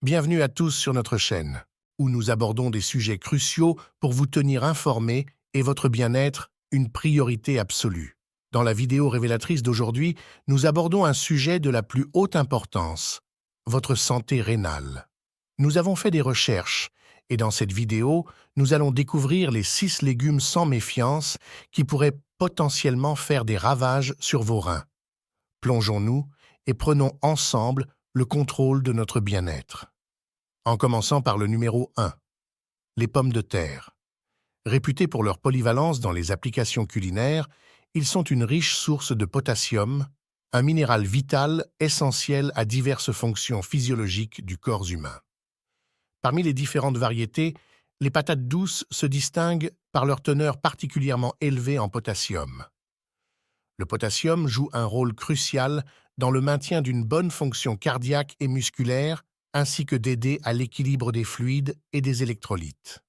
Bienvenue à tous sur notre chaîne, où nous abordons des sujets cruciaux pour vous tenir informés et votre bien-être une priorité absolue. Dans la vidéo révélatrice d'aujourd'hui, nous abordons un sujet de la plus haute importance, votre santé rénale. Nous avons fait des recherches et dans cette vidéo, nous allons découvrir les 6 légumes sans méfiance qui pourraient potentiellement faire des ravages sur vos reins. Plongeons-nous et prenons ensemble le contrôle de notre bien-être. En commençant par le numéro 1, les pommes de terre. Réputés pour leur polyvalence dans les applications culinaires, ils sont une riche source de potassium, un minéral vital essentiel à diverses fonctions physiologiques du corps humain. Parmi les différentes variétés, les patates douces se distinguent par leur teneur particulièrement élevée en potassium. Le potassium joue un rôle crucial dans le maintien d'une bonne fonction cardiaque et musculaire, ainsi que d'aider à l'équilibre des fluides et des électrolytes.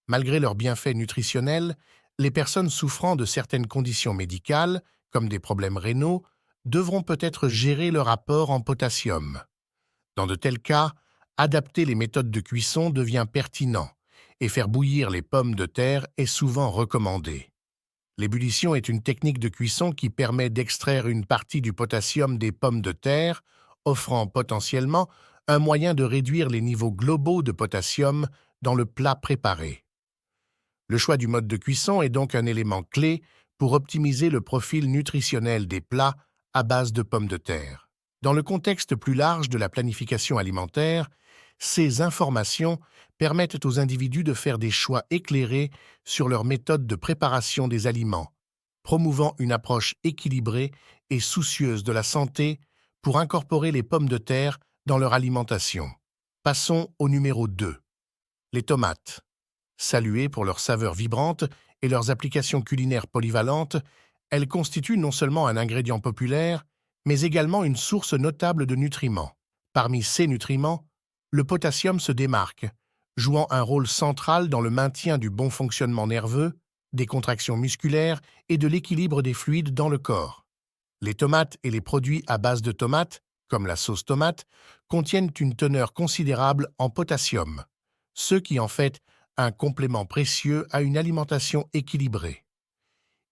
Malgré leurs bienfaits nutritionnels, les personnes souffrant de certaines conditions médicales, comme des problèmes rénaux, devront peut-être gérer leur apport en potassium. Dans de tels cas, adapter les méthodes de cuisson devient pertinent et faire bouillir les pommes de terre est souvent recommandé. L'ébullition est une technique de cuisson qui permet d'extraire une partie du potassium des pommes de terre, offrant potentiellement un moyen de réduire les niveaux globaux de potassium dans le plat préparé. Le choix du mode de cuisson est donc un élément clé pour optimiser le profil nutritionnel des plats à base de pommes de terre. Dans le contexte plus large de la planification alimentaire, ces informations permettent aux individus de faire des choix éclairés sur leur méthode de préparation des aliments, promouvant une approche équilibrée et soucieuse de la santé pour incorporer les pommes de terre dans leur alimentation. Passons au numéro 2, les tomates. Saluées pour leur saveur vibrante et leurs applications culinaires polyvalentes, elles constituent non seulement un ingrédient populaire, mais également une source notable de nutriments. Parmi ces nutriments, le potassium se démarque, jouant un rôle central dans le maintien du bon fonctionnement nerveux, des contractions musculaires et de l'équilibre des fluides dans le corps. Les tomates et les produits à base de tomates, comme la sauce tomate, contiennent une teneur considérable en potassium, ce qui en fait un complément précieux à une alimentation équilibrée.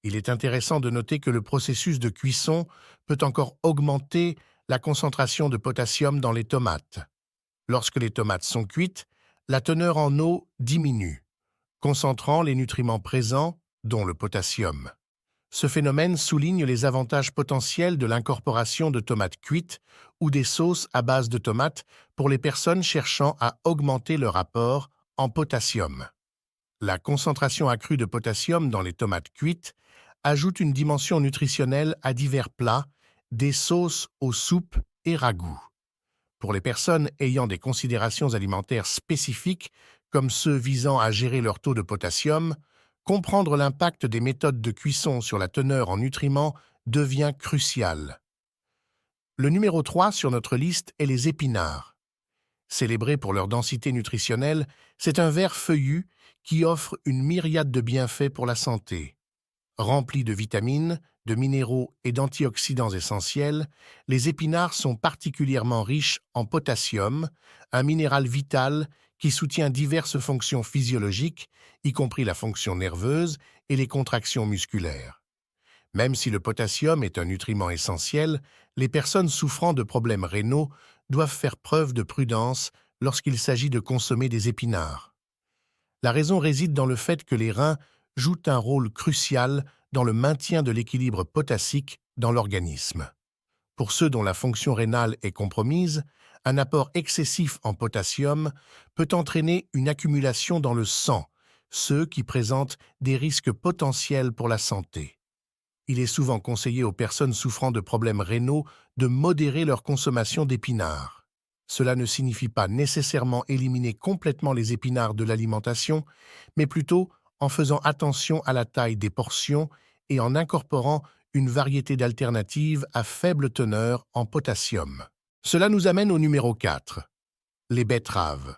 Il est intéressant de noter que le processus de cuisson peut encore augmenter la concentration de potassium dans les tomates. Lorsque les tomates sont cuites, la teneur en eau diminue, concentrant les nutriments présents, dont le potassium. Ce phénomène souligne les avantages potentiels de l'incorporation de tomates cuites ou des sauces à base de tomates pour les personnes cherchant à augmenter leur apport en potassium. La concentration accrue de potassium dans les tomates cuites ajoute une dimension nutritionnelle à divers plats, des sauces aux soupes et ragoûts. Pour les personnes ayant des considérations alimentaires spécifiques, comme ceux visant à gérer leur taux de potassium, comprendre l'impact des méthodes de cuisson sur la teneur en nutriments devient crucial. Le numéro 3 sur notre liste est les épinards. Célébrés pour leur densité nutritionnelle, c'est un ver feuillu qui offre une myriade de bienfaits pour la santé. Remplis de vitamines, de minéraux et d'antioxydants essentiels, les épinards sont particulièrement riches en potassium, un minéral vital qui soutient diverses fonctions physiologiques, y compris la fonction nerveuse et les contractions musculaires. Même si le potassium est un nutriment essentiel, les personnes souffrant de problèmes rénaux doivent faire preuve de prudence lorsqu'il s'agit de consommer des épinards. La raison réside dans le fait que les reins jouent un rôle crucial dans le maintien de l'équilibre potassique dans l'organisme. Pour ceux dont la fonction rénale est compromise, un apport excessif en potassium peut entraîner une accumulation dans le sang, ce qui présente des risques potentiels pour la santé. Il est souvent conseillé aux personnes souffrant de problèmes rénaux de modérer leur consommation d'épinards. Cela ne signifie pas nécessairement éliminer complètement les épinards de l'alimentation, mais plutôt en faisant attention à la taille des portions et en incorporant une variété d'alternatives à faible teneur en potassium. Cela nous amène au numéro 4, les betteraves.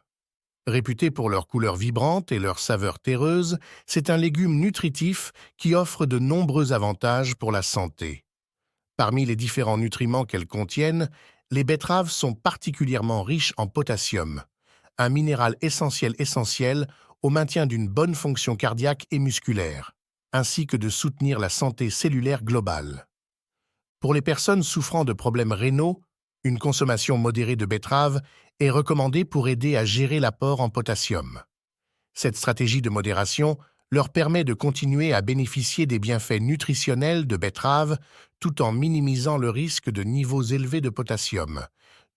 Réputé pour leur couleur vibrante et leur saveur terreuse, c'est un légume nutritif qui offre de nombreux avantages pour la santé. Parmi les différents nutriments qu'elles contiennent, Les betteraves sont particulièrement riches en potassium, un minéral essentiel au maintien d'une bonne fonction cardiaque et musculaire, ainsi que de soutenir la santé cellulaire globale. Pour les personnes souffrant de problèmes rénaux, une consommation modérée de betteraves est recommandée pour aider à gérer l'apport en potassium. Cette stratégie de modération leur permet de continuer à bénéficier des bienfaits nutritionnels de betteraves tout en minimisant le risque de niveaux élevés de potassium.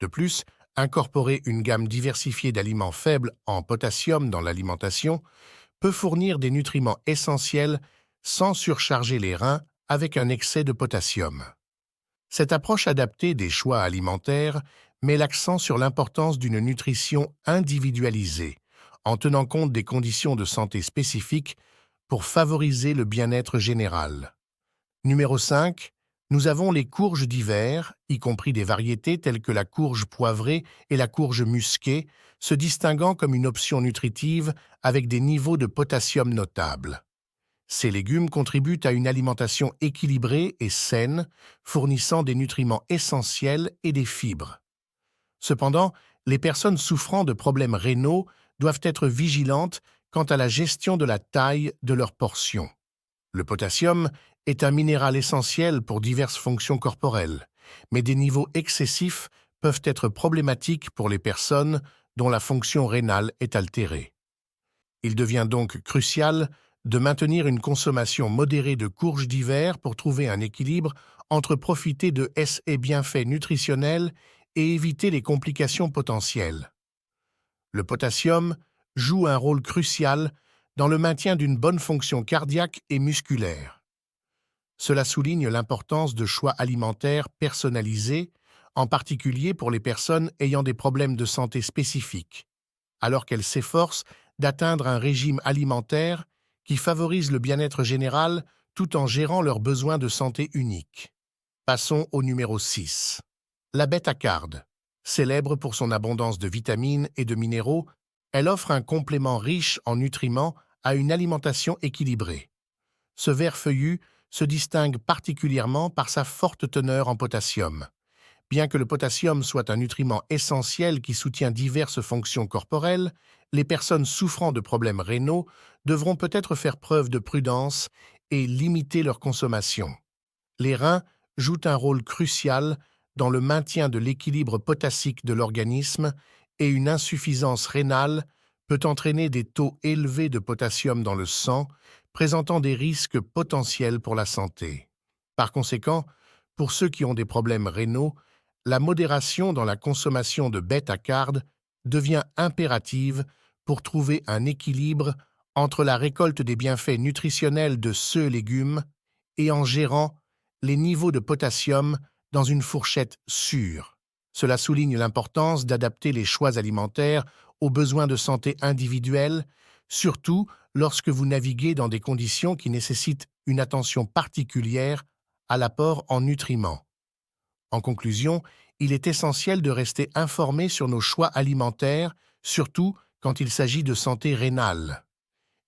De plus, incorporer une gamme diversifiée d'aliments faibles en potassium dans l'alimentation peut fournir des nutriments essentiels sans surcharger les reins avec un excès de potassium. Cette approche adaptée des choix alimentaires met l'accent sur l'importance d'une nutrition individualisée, en tenant compte des conditions de santé spécifiques pour favoriser le bien-être général. Numéro 5. Nous avons les courges d'hiver, y compris des variétés telles que la courge poivrée et la courge musquée, se distinguant comme une option nutritive avec des niveaux de potassium notables. Ces légumes contribuent à une alimentation équilibrée et saine, fournissant des nutriments essentiels et des fibres. Cependant, les personnes souffrant de problèmes rénaux doivent être vigilantes quant à la gestion de la taille de leurs portions. Le potassium est un minéral essentiel pour diverses fonctions corporelles, mais des niveaux excessifs peuvent être problématiques pour les personnes dont la fonction rénale est altérée. Il devient donc crucial de maintenir une consommation modérée de courges d'hiver pour trouver un équilibre entre profiter de ces bienfaits nutritionnels et éviter les complications potentielles. Le potassium joue un rôle crucial dans le maintien d'une bonne fonction cardiaque et musculaire. Cela souligne l'importance de choix alimentaires personnalisés, en particulier pour les personnes ayant des problèmes de santé spécifiques, alors qu'elles s'efforcent d'atteindre un régime alimentaire qui favorise le bien-être général tout en gérant leurs besoins de santé uniques. Passons au numéro 6. La bêta-carde. Célèbre pour son abondance de vitamines et de minéraux, elle offre un complément riche en nutriments à une alimentation équilibrée. Ce vert feuillu se distingue particulièrement par sa forte teneur en potassium. Bien que le potassium soit un nutriment essentiel qui soutient diverses fonctions corporelles, les personnes souffrant de problèmes rénaux devront peut-être faire preuve de prudence et limiter leur consommation. Les reins jouent un rôle crucial dans le maintien de l'équilibre potassique de l'organisme et une insuffisance rénale peut entraîner des taux élevés de potassium dans le sang, présentant des risques potentiels pour la santé. Par conséquent, pour ceux qui ont des problèmes rénaux, la modération dans la consommation de bêta-carde devient impérative pour trouver un équilibre entre la récolte des bienfaits nutritionnels de ce légume et en gérant les niveaux de potassium dans une fourchette sûre. Cela souligne l'importance d'adapter les choix alimentaires aux besoins de santé individuels, surtout lorsque vous naviguez dans des conditions qui nécessitent une attention particulière à l'apport en nutriments. En conclusion, il est essentiel de rester informé sur nos choix alimentaires, surtout quand il s'agit de santé rénale.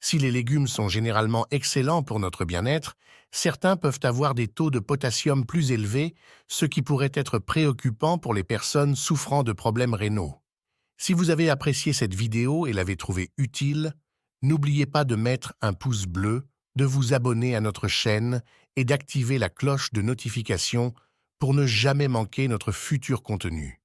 Si les légumes sont généralement excellents pour notre bien-être, certains peuvent avoir des taux de potassium plus élevés, ce qui pourrait être préoccupant pour les personnes souffrant de problèmes rénaux. Si vous avez apprécié cette vidéo et l'avez trouvée utile, n'oubliez pas de mettre un pouce bleu, de vous abonner à notre chaîne et d'activer la cloche de notification pour ne jamais manquer notre futur contenu.